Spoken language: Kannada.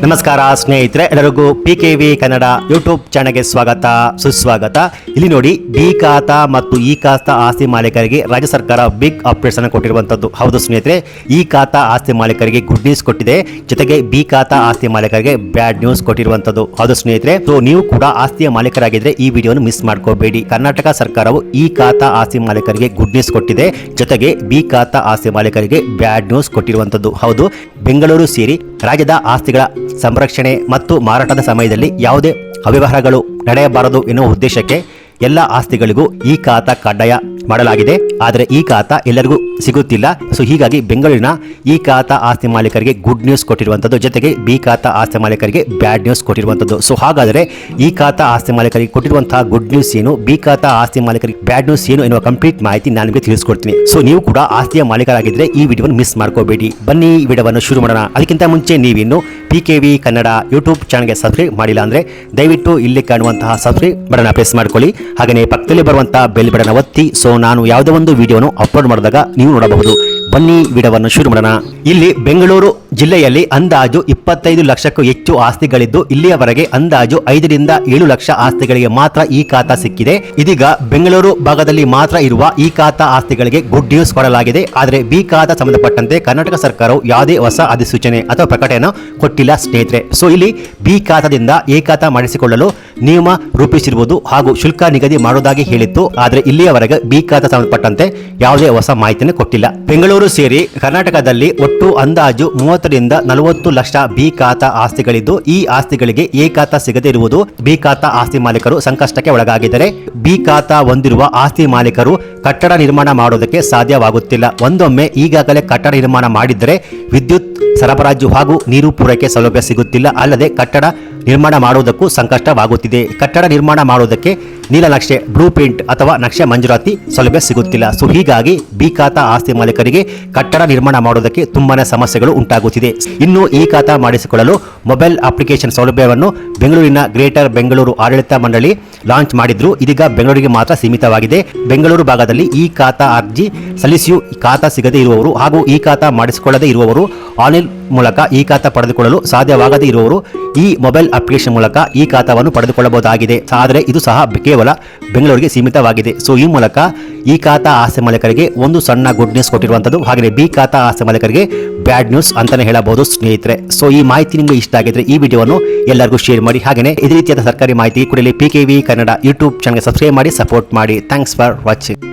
ನಮಸ್ಕಾರ ಸ್ನೇಹಿತರೆ, ಎಲ್ಲರಿಗೂ PKV ಕನ್ನಡ ಯೂಟ್ಯೂಬ್ ಚಾನೆಲ್ಗೆ ಸ್ವಾಗತ ಸುಸ್ವಾಗತ. ಇಲ್ಲಿ ನೋಡಿ, ಬಿ ಖಾತಾ ಮತ್ತು ಇ ಖಾತಾ ಆಸ್ತಿ ಮಾಲೀಕರಿಗೆ ರಾಜ್ಯ ಸರ್ಕಾರ ಬಿಗ್ ಅಪ್ಡೇಟ್ಸ್ ಅನ್ನು ಕೊಟ್ಟಿರುವಂತದ್ದು. ಹೌದು ಸ್ನೇಹಿತರೆ, ಇ ಖಾತಾ ಆಸ್ತಿ ಮಾಲೀಕರಿಗೆ ಗುಡ್ ನ್ಯೂಸ್ ಕೊಟ್ಟಿದೆ, ಜೊತೆಗೆ ಬಿ ಖಾತಾ ಆಸ್ತಿ ಮಾಲೀಕರಿಗೆ ಬ್ಯಾಡ್ ನ್ಯೂಸ್ ಕೊಟ್ಟಿರುವಂತದ್ದು. ಹೌದು ಸ್ನೇಹಿತರೆ, ಸೊ ನೀವು ಕೂಡ ಆಸ್ತಿಯ ಮಾಲೀಕರಾಗಿದ್ರೆ ಈ ವಿಡಿಯೋನ ಮಿಸ್ ಮಾಡ್ಕೋಬೇಡಿ. ಕರ್ನಾಟಕ ಸರ್ಕಾರವು ಇ ಖಾತಾ ಆಸ್ತಿ ಮಾಲೀಕರಿಗೆ ಗುಡ್ ನ್ಯೂಸ್ ಕೊಟ್ಟಿದೆ, ಜೊತೆಗೆ ಬಿ ಖಾತಾ ಆಸ್ತಿ ಮಾಲೀಕರಿಗೆ ಬ್ಯಾಡ್ ನ್ಯೂಸ್ ಕೊಟ್ಟಿರುವಂತದ್ದು. ಹೌದು, ಬೆಂಗಳೂರು ಸೇರಿ ರಾಜ್ಯದ ಆಸ್ತಿಗಳ ಸಂರಕ್ಷಣೆ ಮತ್ತು ಮಾರಾಟದ ಸಮಯದಲ್ಲಿ ಯಾವುದೇ ಅವ್ಯವಹಾರಗಳು ನಡೆಯಬಾರದು ಎನ್ನುವ ಉದ್ದೇಶಕ್ಕೆ ಎಲ್ಲ ಆಸ್ತಿಗಳಿಗೂ ಈ ಖಾತಾ ಕಡ್ಡಾಯ ಮಾಡಲಾಗಿದೆ. ಆದರೆ ಈ ಖಾತಾ ಎಲ್ಲರಿಗೂ ಸಿಗುತ್ತಿಲ್ಲ. ಸೊ ಹೀಗಾಗಿ ಬೆಂಗಳೂರಿನ ಈ ಖಾತಾ ಆಸ್ತಿ ಮಾಲೀಕರಿಗೆ ಗುಡ್ ನ್ಯೂಸ್ ಕೊಟ್ಟಿರುವಂಥದ್ದು, ಜೊತೆಗೆ ಬಿ ಖಾತಾ ಆಸ್ತಿ ಮಾಲೀಕರಿಗೆ ಬ್ಯಾಡ್ ನ್ಯೂಸ್ ಕೊಟ್ಟಿರುವಂಥದ್ದು. ಸೊ ಹಾಗಾದರೆ ಈ ಖಾತಾ ಆಸ್ತಿ ಮಾಲೀಕರಿಗೆ ಕೊಟ್ಟಿರುವಂತಹ ಗುಡ್ ನ್ಯೂಸ್ ಏನು, ಬಿ ಖಾತಾ ಆಸ್ತಿ ಮಾಲೀಕರಿಗೆ ಬ್ಯಾಡ್ ನ್ಯೂಸ್ ಏನು ಎನ್ನುವ ಕಂಪ್ಲೀಟ್ ಮಾಹಿತಿ ನಾನು ನಿಮಗೆ ತಿಳಿಸ್ಕೊಡ್ತೀನಿ. ಸೊ ನೀವು ಕೂಡ ಆಸ್ತಿಯ ಮಾಲೀಕರಾಗಿದ್ದರೆ ಈ ವಿಡಿಯೋವನ್ನು ಮಿಸ್ ಮಾಡ್ಕೋಬೇಡಿ. ಬನ್ನಿ ಈ ವಿಡಿಯೋವನ್ನು ಶುರು ಮಾಡೋಣ. ಅದಕ್ಕಿಂತ ಮುಂಚೆ ನೀವಿನ್ನು PKV ಕನ್ನಡ ಯೂಟ್ಯೂಬ್ ಚಾನಲ್ಗೆ ಸಬ್ಸ್ಕ್ರೈಬ್ ಮಾಡಿಲ್ಲ ಅಂದರೆ ದಯವಿಟ್ಟು ಇಲ್ಲಿ ಕಾಣುವಂತಹ ಸಬ್ಸ್ಕ್ರೈಬ್ ಬಟನ್ ಪ್ರೆಸ್ ಮಾಡ್ಕೊಳ್ಳಿ. ಹಾಗೆಯೇ ಪಕ್ಕದಲ್ಲಿ ಬರುವಂತಹ ಬೆಲ್ ಬಟನ್ ಒತ್ತಿ. ಸೊ ನಾನು ಯಾವುದೇ ಒಂದು ವಿಡಿಯೋನು ಅಪ್ಲೋಡ್ ಮಾಡಿದಾಗ ನೀವು ನೋಡಬಹುದು. ಬನ್ನಿ ವಿಡಿಯೋವನ್ನು ಶುರು ಮಾಡೋಣ. ಇಲ್ಲಿ ಬೆಂಗಳೂರು ಜಿಲ್ಲೆಯಲ್ಲಿ ಅಂದಾಜು 25 ಲಕ್ಷಕ್ಕೂ ಹೆಚ್ಚು ಆಸ್ತಿಗಳಿದ್ದು, ಇಲ್ಲಿಯವರೆಗೆ ಅಂದಾಜು 5 ರಿಂದ 7 ಲಕ್ಷ ಆಸ್ತಿಗಳಿಗೆ ಮಾತ್ರ ಈ ಖಾತಾ ಸಿಕ್ಕಿದೆ. ಇದೀಗ ಬೆಂಗಳೂರು ಭಾಗದಲ್ಲಿ ಮಾತ್ರ ಇರುವ ಈ ಖಾತಾ ಆಸ್ತಿಗಳಿಗೆ ಗುಡ್ ನ್ಯೂಸ್ ಕೊಡಲಾಗಿದೆ. ಆದರೆ ಬಿ ಖಾತಾ ಸಂಬಂಧಪಟ್ಟಂತೆ ಕರ್ನಾಟಕ ಸರ್ಕಾರವು ಯಾವುದೇ ಹೊಸ ಅಧಿಸೂಚನೆ ಅಥವಾ ಪ್ರಕಟಣೆಯನ್ನು ಕೊಟ್ಟಿಲ್ಲ ಸ್ನೇಹಿತರೆ. ಸೊ ಇಲ್ಲಿ ಬಿ ಖಾತಾದಿಂದ ಎ ಖಾತಾ ಮಾಡಿಸಿಕೊಳ್ಳಲು ನಿಯಮ ರೂಪಿಸಿರುವುದು ಹಾಗೂ ಶುಲ್ಕ ನಿಗದಿ ಮಾಡುವುದಾಗಿ ಹೇಳಿತ್ತು. ಆದರೆ ಇಲ್ಲಿಯವರೆಗೆ ಬಿ ಖಾತಾ ಸಂಬಂಧಪಟ್ಟಂತೆ ಯಾವುದೇ ಹೊಸ ಮಾಹಿತಿಯನ್ನು ಕೊಟ್ಟಿಲ್ಲ. ಬೆಂಗಳೂರು ಸೇರಿ ಕರ್ನಾಟಕದಲ್ಲಿ ಒಟ್ಟು ಅಂದಾಜು 30 ರಿಂದ 40 ಲಕ್ಷ ಬಿ ಖಾತಾ ಆಸ್ತಿಗಳಿದ್ದು, ಈ ಆಸ್ತಿಗಳಿಗೆ ಎ ಖಾತಾ ಸಿಗದೇ ಇರುವುದು ಬಿ ಖಾತಾ ಆಸ್ತಿ ಮಾಲೀಕರು ಸಂಕಷ್ಟಕ್ಕೆ ಒಳಗಾಗಿದ್ದಾರೆ. ಬಿ ಖಾತಾ ಹೊಂದಿರುವ ಆಸ್ತಿ ಮಾಲೀಕರು ಕಟ್ಟಡ ನಿರ್ಮಾಣ ಮಾಡುವುದಕ್ಕೆ ಸಾಧ್ಯವಾಗುತ್ತಿಲ್ಲ. ಒಂದೊಮ್ಮೆ ಈಗಾಗಲೇ ಕಟ್ಟಡ ನಿರ್ಮಾಣ ಮಾಡಿದ್ದರೆ ವಿದ್ಯುತ್ ಸರಬರಾಜು ಹಾಗೂ ನೀರು ಪೂರೈಕೆ ಸೌಲಭ್ಯ ಸಿಗುತ್ತಿಲ್ಲ. ಅಲ್ಲದೆ ಕಟ್ಟಡ ನಿರ್ಮಾಣ ಮಾಡುವುದಕ್ಕೂ ಸಂಕಷ್ಟವಾಗುತ್ತಿದೆ. ಕಟ್ಟಡ ನಿರ್ಮಾಣ ಮಾಡುವುದಕ್ಕೆ ನೀಲನಕ್ಷೆ, ಬ್ಲೂ ಪ್ರಿಂಟ್ ಅಥವಾ ನಕ್ಷೆ ಮಂಜೂರಾತಿ ಸೌಲಭ್ಯ ಸಿಗುತ್ತಿಲ್ಲ. ಸೊ ಹೀಗಾಗಿ ಬಿ ಖಾತಾ ಆಸ್ತಿ ಮಾಲೀಕರಿಗೆ ಕಟ್ಟಡ ನಿರ್ಮಾಣ ಮಾಡುವುದಕ್ಕೆ ತುಂಬಾನೇ ಸಮಸ್ಯೆಗಳು ಉಂಟಾಗುತ್ತಿದೆ. ಇನ್ನು ಈ ಖಾತಾ ಮಾಡಿಸಿಕೊಳ್ಳಲು ಮೊಬೈಲ್ ಅಪ್ಲಿಕೇಶನ್ ಸೌಲಭ್ಯವನ್ನು ಬೆಂಗಳೂರಿನ ಗ್ರೇಟರ್ ಬೆಂಗಳೂರು ಆಡಳಿತ ಮಂಡಳಿ ಲಾಂಚ್ ಮಾಡಿದ್ರು. ಇದೀಗ ಬೆಂಗಳೂರಿಗೆ ಮಾತ್ರ ಸೀಮಿತವಾಗಿದೆ. ಬೆಂಗಳೂರು ಭಾಗದಲ್ಲಿ ಈ ಖಾತಾ ಅರ್ಜಿ ಸಲ್ಲಿಸಿಯೂ ಖಾತಾ ಸಿಗದೇ ಇರುವವರು ಹಾಗೂ ಈ ಖಾತಾ ಮಾಡಿಸಿಕೊಳ್ಳದೇ ಇರುವವರು ಆನ್ಲೈನ್ ಮೂಲಕ ಈ ಖಾತಾ ಪಡೆದುಕೊಳ್ಳಲು ಸಾಧ್ಯವಾಗದೇ ಇರುವವರು ಈ ಮೊಬೈಲ್ ಅಪ್ಲಿಕೇಶನ್ ಮೂಲಕ ಈ ಖಾತಾವನ್ನು ಪಡೆದುಕೊಳ್ಳಬಹುದಾಗಿದೆ. ಆದರೆ ಇದು ಸಹ ಕೇವಲ ಬೆಂಗಳೂರಿಗೆ ಸೀಮಿತವಾಗಿದೆ. ಸೊ ಈ ಮೂಲಕ ಈ ಖಾತಾ ಆಸ್ತಿ ಮಾಲೀಕರಿಗೆ ಒಂದು ಸಣ್ಣ ಗುಡ್ ನ್ಯೂಸ್ ಕೊಟ್ಟಿರುವಂಥದ್ದು. ಹಾಗೆ ಬಿ ಖಾತಾ ಆಸ್ತಿ ಮಾಲೀಕರಿಗೆ ಬ್ಯಾಡ್ ನ್ಯೂಸ್ ಅಂತಾನೆ ಹೇಳಬಹುದು ಸ್ನೇಹಿತರೆ. ಸೊ ಈ ಮಾಹಿತಿ ನಿಮಗೆ ಇಷ್ಟ ಆಗಿದ್ರೆ ಈ ವಿಡಿಯೋವನ್ನು ಎಲ್ಲರಿಗೂ ಶೇರ್ ಮಾಡಿ. ಹಾಗೆಯೇ ಇದೇ ರೀತಿಯಾದ ಸರ್ಕಾರಿ ಮಾಹಿತಿ ಕೂಡಲೇ PKV ಕನ್ನಡ ಯೂಟ್ಯೂಬ್ ಚಾನಲ್ಗೆ ಸಬ್ಸ್ಕ್ರೈಬ್ ಮಾಡಿ, ಸಪೋರ್ಟ್ ಮಾಡಿ. Thanks for watching.